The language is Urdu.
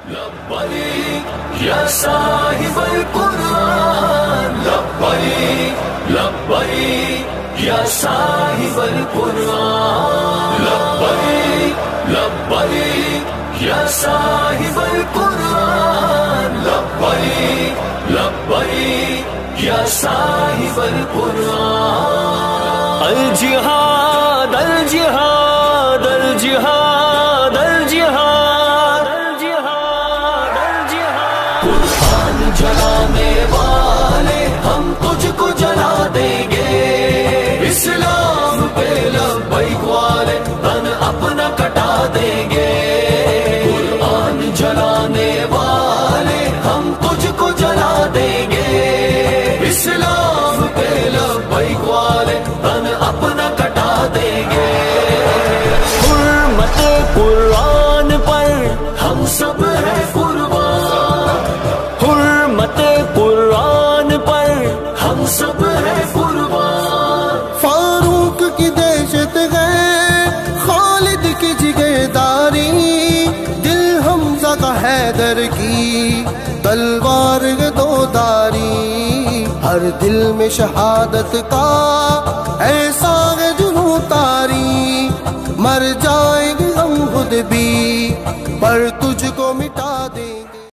لبیک یا صاحب القرآن، لبیک لبیک یا صاحب القرآن، لبیک لبیک یا صاحب القرآن، لبیک لبیک یا صاحب القرآن۔ الجہاد الجہاد الجہاد الجہاد الجہاد الجہاد، قرآن جلانے والے ہم تجھ کو جلا دیں گے، اسلام پہ لبیک والے تن اپنا کٹا دیں گے، قرآن جلانے والے ہم تجھ کو جلا دیں گے، اسلام پہ لبیک والے تن اپنا کٹا دیں گے، حرمت قرآن پر ہم سب ہیں قربان، حرمت قرآن پر ہم سب ہیں قربان۔ فاروق کی دہشت ہے، خالد کی جگرداری، دل حمزہ کا حیدر کی تلوار ہے دو داری، ہر دل میں شہادت کا ایسا ہے جنوں تاری، مر جائیں گے ہم خود بھی پر تجھ کو مٹا دیں